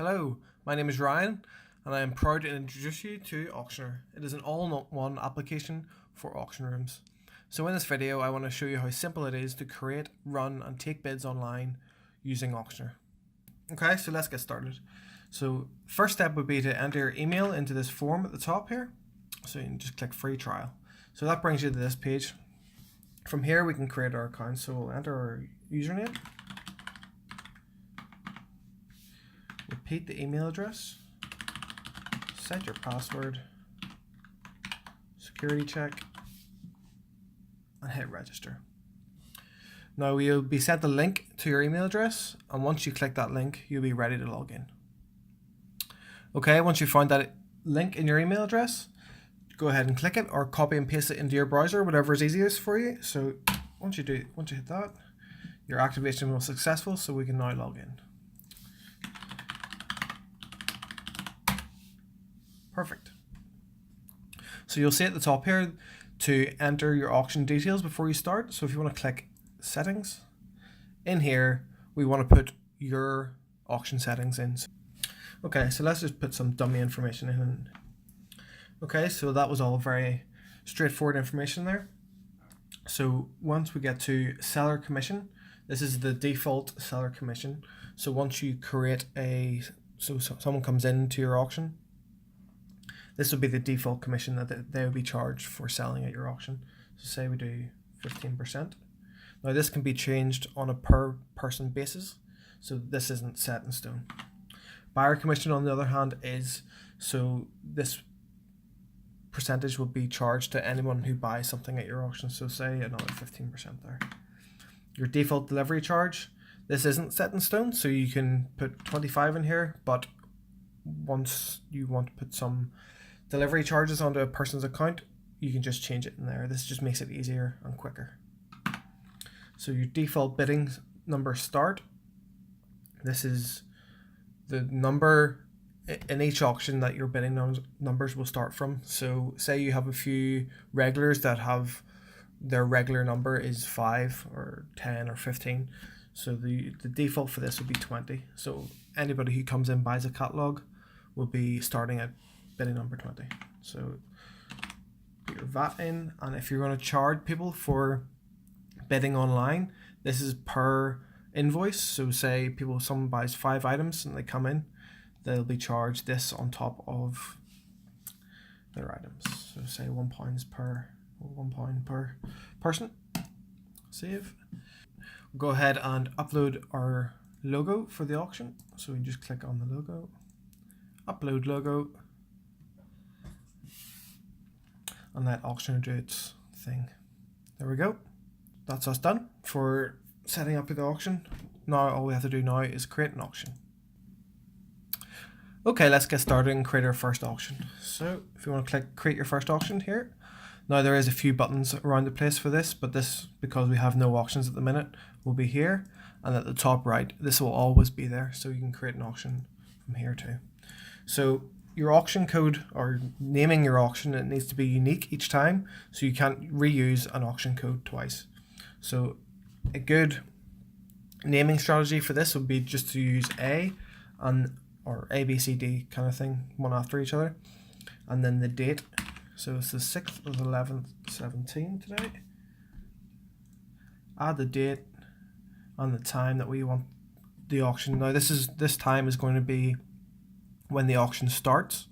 Hello, my name is Ryan, and I am proud to introduce you to Auctioneer. It is an all-in-one application for auction rooms. So in this video, I want to show you how simple it is to create, run, and take bids online using Auctioneer. Okay, so let's get started. So first step would be to enter your email into this form at the top here. So you can just click free trial. So that brings you to this page. From here, we can create our account. So we'll enter our username. Repeat the email address, set your password, security check, and hit register. Now you'll be sent a link to your email address, and once you click that link, you'll be ready to log in. Okay, once you find that link in your email address, go ahead and click it or copy and paste it into your browser, whatever is easiest for you. So once you hit that, your activation was successful, so we can now log in. Perfect. So you'll see at the top here to enter your auction details before you start. So if you want to click settings, in here we want to put your auction settings in. Okay, so let's just put some dummy information in. Okay, so that was all very straightforward information there. So once we get to seller commission, this is the default seller commission. So once you create so someone comes into your auction, this will be the default commission that they will be charged for selling at your auction. So say we do 15%. Now this can be changed on a per person basis, so this isn't set in stone. Buyer commission, on the other hand, is, so this percentage will be charged to anyone who buys something at your auction. So say another 15% there. Your default delivery charge, this isn't set in stone, so you can put 25 in here, but once you want to put some delivery charges onto a person's account, you can just change it in there. This just makes it easier and quicker. So your default bidding number start, this is the number in each auction that your bidding numbers will start from. So say you have a few regulars that have their regular number is 5 or 10 or 15. So the default for this would be 20. So anybody who comes in, buys a catalog, will be starting at bidding number 20. So put your VAT in, and if you're going to charge people for bidding online, this is per invoice. So say someone buys 5 items and they come in, they'll be charged this on top of their items. So say £1 per person. Save. We'll go ahead and upload our logo for the auction. So we just click on the logo, upload logo, and let Auctioneer do its thing. There we go. That's us done for setting up the auction. Now all we have to do now is create an auction. Okay, let's get started and create our first auction. So if you want to click create your first auction here. Now there is a few buttons around the place for this, but this, because we have no auctions at the minute, will be here, and at the top right this will always be there, so you can create an auction from here too. So your auction code, or naming your auction, it needs to be unique each time, so you can't reuse an auction code twice. So a good naming strategy for this would be just to use or A, B, C, D kind of thing, one after each other, and then the date. So it's the 6th of the 11th, 17 today. Add the date and the time that we want the auction. Now this time is going to be when the auction starts.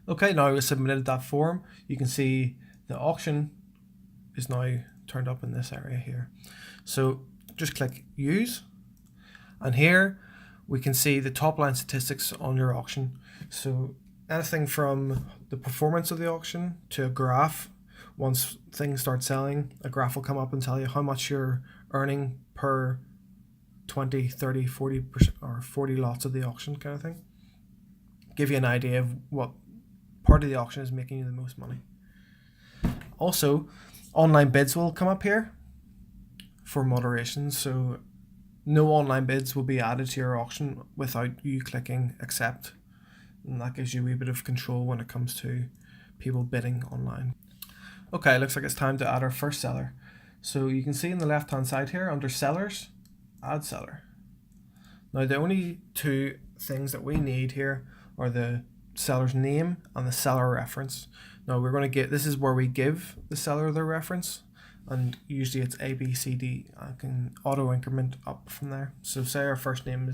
Okay, now we submitted that form. You can see the auction is now turned up in this area here. So just click use, and here we can see the top line statistics on your auction. So anything from the performance of the auction to a graph. Once things start selling, a graph will come up and tell you how much you're earning per 20, 30, 40% or 40 lots of the auction kind of thing. Give you an idea of what part of the auction is making you the most money. Also, online bids will come up here for moderation. So no online bids will be added to your auction without you clicking accept. And that gives you a wee bit of control when it comes to people bidding online. Okay, looks like it's time to add our first seller. So you can see in the left hand side here under sellers, add seller. Now the only two things that we need here are the seller's name and the seller reference. Now we're going to get, this is where we give the seller their reference, and usually it's A, B, C, D. I can auto increment up from there. So say our first name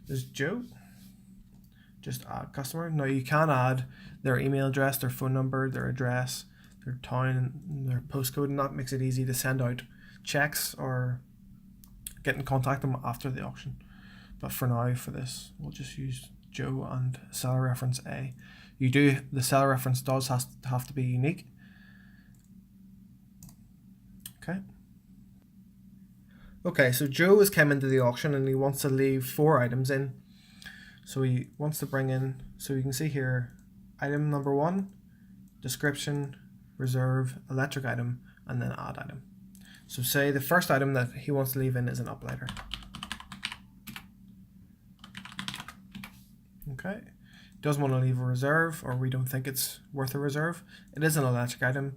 is Joe. Just add customer. Now you can add their email address, their phone number, their address, their town, and their postcode, and that makes it easy to send out checks or get in contact with them after the auction. But for now, for this, we'll just use Joe and seller reference A. The seller reference does have to be unique. Okay, so Joe has come into the auction and he wants to leave 4 items in. So he wants to bring in, so you can see here, item number 1, description, reserve, electric item, and then add item. So say the first item that he wants to leave in is an uplighter. Okay, doesn't want to leave a reserve, or we don't think it's worth a reserve. It is an electric item,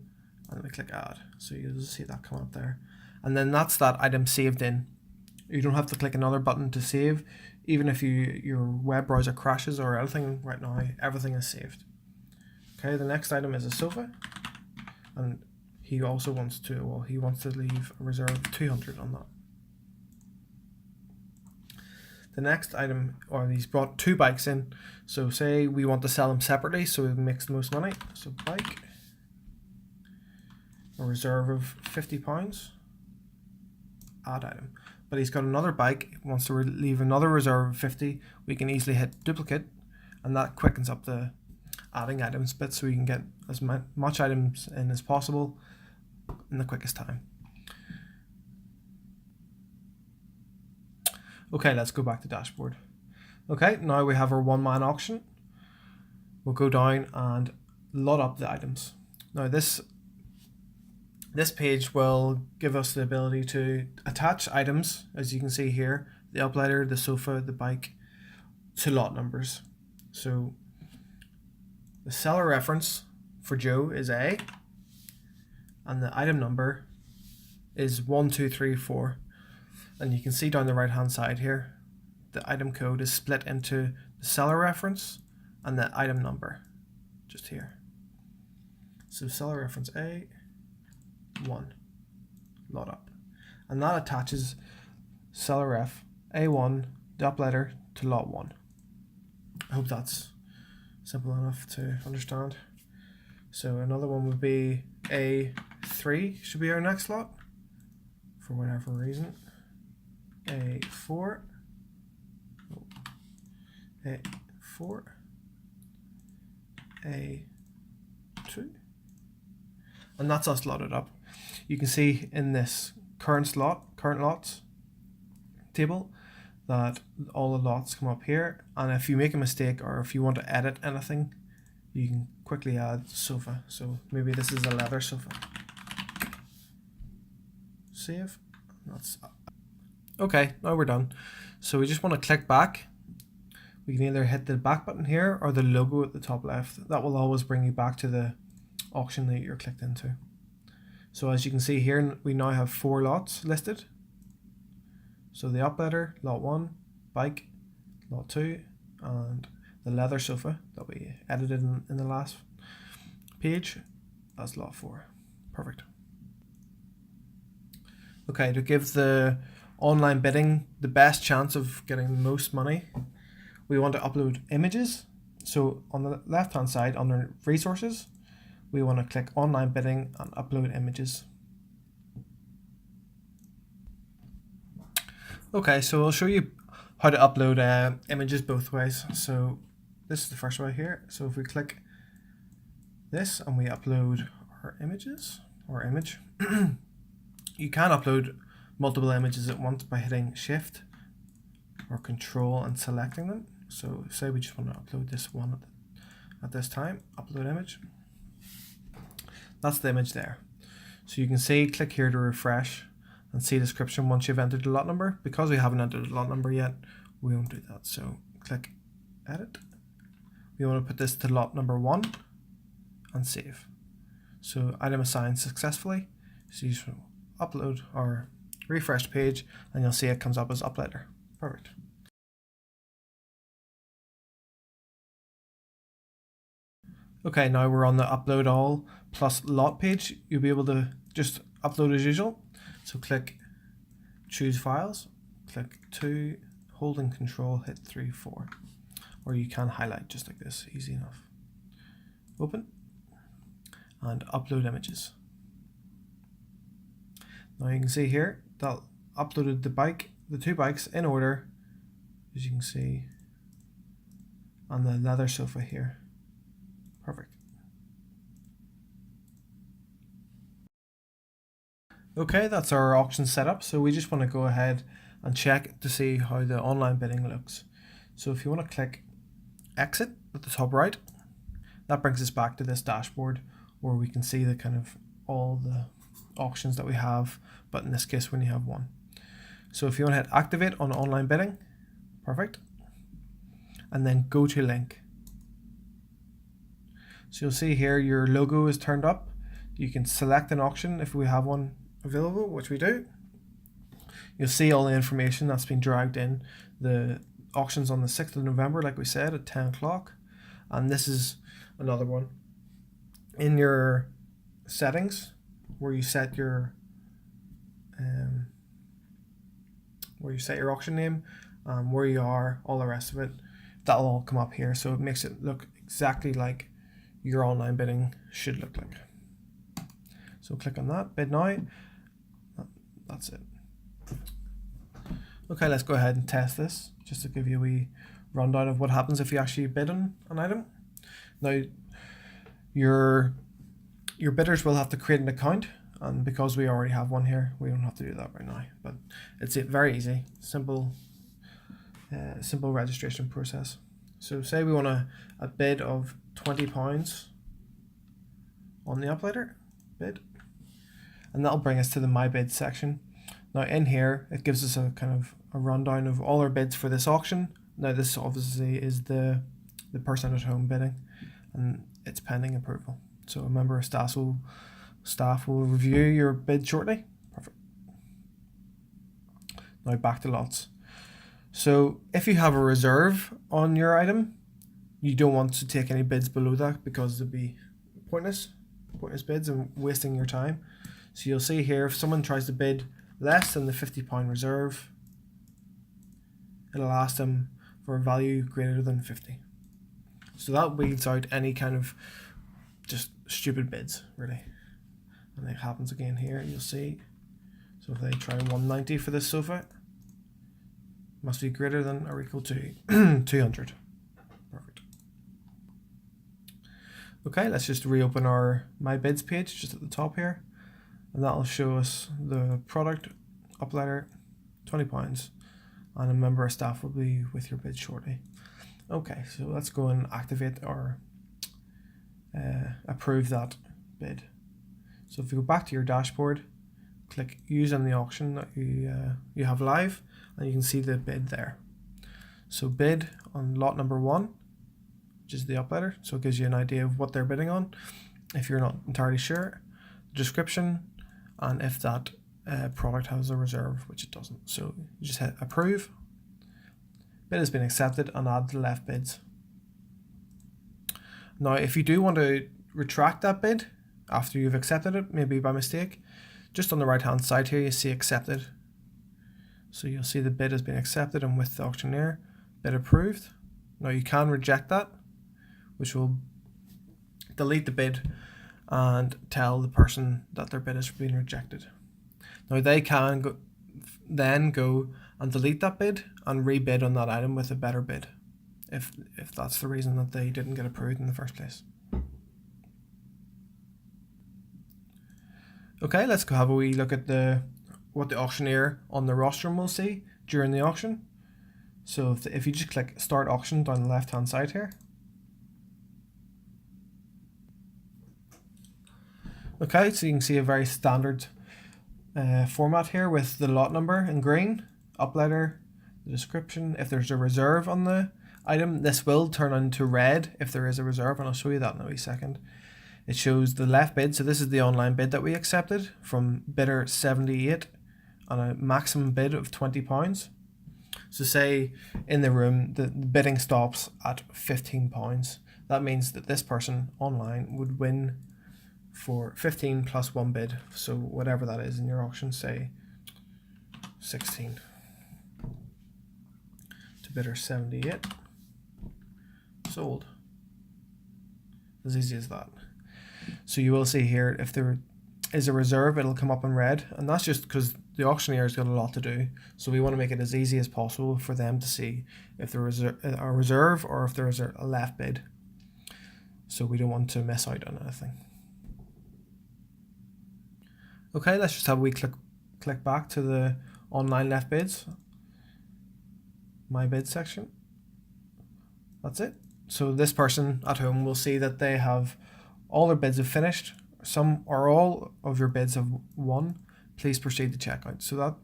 and we click add. So you'll see that come up there. And then that's that item saved in. You don't have to click another button to save. Even if your web browser crashes or anything right now, everything is saved. Okay, the next item is a sofa, and he also wants to, well, he wants to leave a reserve of 200 on that. The next item, or he's brought 2 bikes in, so say we want to sell them separately so it makes the most money. So bike, a reserve of £50, add item. But he's got another bike, wants to leave another reserve of 50. We can easily hit duplicate, and that quickens up the adding items bit so we can get as much items in as possible in the quickest time. Okay, let's go back to dashboard. Okay, now we have our one-man auction. We'll go down and lot up the items. Now this page will give us the ability to attach items, as you can see here, the uplighter, the sofa, the bike, to lot numbers. So the seller reference for Joe is A, and the item number is 1234. And you can see down the right hand side here, the item code is split into the seller reference and the item number, just here. So seller reference A, 1, lot up. And that attaches seller ref A1, the uplighter, to lot 1. I hope that's simple enough to understand. So another one would be A3 should be our next lot, for whatever reason. A4, A4, A2, and that's us lotted up. You can see in this current lots table that all the lots come up here, and if you make a mistake or if you want to edit anything, you can quickly add sofa. So maybe this is a leather sofa. Save. That's okay, now we're done. So we just want to click back. We can either hit the back button here or the logo at the top left. That will always bring you back to the auction that you're clicked into. So as you can see here, we now have 4 lots listed. So the uplighter, lot 1, bike, lot 2, and the leather sofa that we edited in the last page, that's lot 4. Perfect. Okay, to give the online bidding the best chance of getting the most money, we want to upload images. So on the left hand side under resources, we want to click online bidding and upload images. Okay, so I'll show you how to upload images both ways. So this is the first way here. So if we click this and we upload our images or image, you can upload multiple images at once by hitting Shift or Control and selecting them. So say we just want to upload this one at this time, upload image. That's the image there. So you can see, click here to refresh and see description once you've entered the lot number. Because we haven't entered the lot number yet, we won't do that. So click edit. We want to put this to lot number 1 and save. So item assigned successfully. So you just upload or refresh the page and you'll see it comes up as uplighter. Perfect. Okay, now we're on the upload all plus lot page. You'll be able to just upload as usual. So click choose files, click 2, holding control, hit 3, 4. Or you can highlight just like this, easy enough. Open and upload images. Now you can see here that uploaded the two bikes in order, as you can see, on the leather sofa here. Perfect. Okay, that's our auction setup. So we just want to go ahead and check to see how the online bidding looks. So if you want to click exit at the top right, that brings us back to this dashboard where we can see the kind of all the auctions that we have, but in this case we only have one. So if you want to hit activate on online bidding, perfect, and then go to link. So you'll see here your logo is turned up. You can select an auction if we have one available, which we do. You'll see all the information that's been dragged in. The auction's on the 6th of November, like we said, at 10 o'clock. And this is another one. In your settings, where you set your auction name, where you are, all the rest of it, that'll all come up here. So it makes it look exactly like your online bidding should look like. So click on that, bid now. That's it. Okay, let's go ahead and test this just to give you a wee rundown of what happens if you actually bid on an item. Now, your bidders will have to create an account, and because we already have one here, we don't have to do that right now. But it's very easy, simple registration process. So say we want a bid of £20 on the Uplighter bid, and that'll bring us to the My Bid section. Now in here, it gives us a kind of a rundown of all our bids for this auction. Now this obviously is the person at home bidding, and it's pending approval. So a member of staff will review your bid shortly. Perfect. Now back to lots. So if you have a reserve on your item, you don't want to take any bids below that because they'd be pointless bids and wasting your time. So you'll see here, if someone tries to bid less than the £50 reserve, it'll ask them for a value greater than 50. So that weeds out any kind of just stupid bids, really. And it happens again here, you'll see. So if they try 190 for this sofa, must be greater than or equal to 200. Perfect. Okay, let's just reopen our My Bids page just at the top here, and that'll show us the product, Uplighter, £20, and a member of staff will be with your bid shortly. Okay, so let's go and activate or approve that bid. So if you go back to your dashboard, click use on the auction that you have live, and you can see the bid there. So bid on lot number 1, which is the Uplighter, so it gives you an idea of what they're bidding on if you're not entirely sure, the description, and if that product has a reserve, which it doesn't. So you just hit approve, bid has been accepted, and add the left bids. Now if you do want to retract that bid after you've accepted it, maybe by mistake, just on the right hand side here you see accepted. So you'll see the bid has been accepted, and with the auctioneer, bid approved. Now you can reject that, which will delete the bid and tell the person that their bid has been rejected. Now they can then go and delete that bid and rebid on that item with a better bid, if that's the reason that they didn't get approved in the first place. Okay, let's go have a wee look at what the auctioneer on the rostrum will see during the auction. So if you just click start auction down the left hand side here. Okay, so you can see a very standard format here with the lot number in green, Uplighter, the description. If there's a reserve on the item, this will turn into red if there is a reserve, and I'll show you that in a wee second. It shows the left bid, so this is the online bid that we accepted from bidder 78 on a maximum bid of £20. So say in the room the bidding stops at £15. that means that this person online would win for 15 plus one bid. So whatever that is in your auction, say 16. To bidder 78. Sold. As easy as that. So you will see here, if there is a reserve, it'll come up in red, and that's just because the auctioneer's got a lot to do. So we want to make it as easy as possible for them to see if there is a reserve or if there is a left bid. So we don't want to miss out on anything. Okay, let's just have a wee click back to the online left bids. My bid section. That's it. So this person at home will see that they have all their bids have finished. Some or all of your bids have won. Please proceed to checkout. So that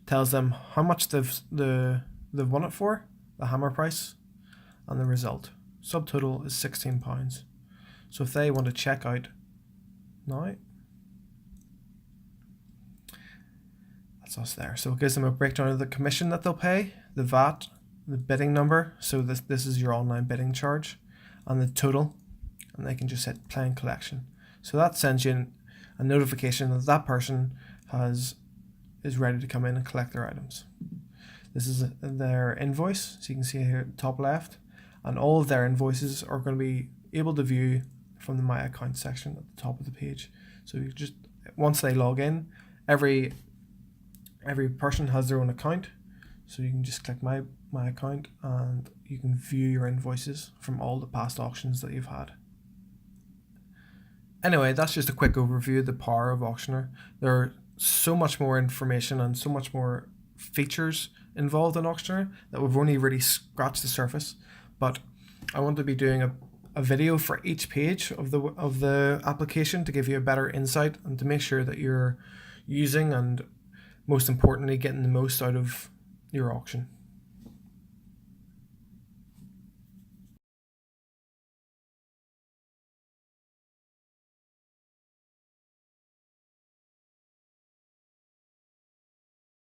tells them how much they've won it for, the hammer price, and the result. Subtotal is £16. So if they want to check out now, that's us there. So it gives them a breakdown of the commission that they'll pay, the VAT, the bidding number. So this is your online bidding charge, and the total. And they can just hit play and collection. So that sends you a notification that that person is ready to come in and collect their items. This is their invoice, so you can see here at the top left, and all of their invoices are going to be able to view from the My Account section at the top of the page. So you just, once they log in, every person has their own account, so you can just click My Account and you can view your invoices from all the past auctions that you've had. Anyway, that's just a quick overview of the power of Auctioneer. There are so much more information and so much more features involved in Auctioneer that we've only really scratched the surface. But I want to be doing a video for each page of the application to give you a better insight and to make sure that you're using and most importantly getting the most out of your auction.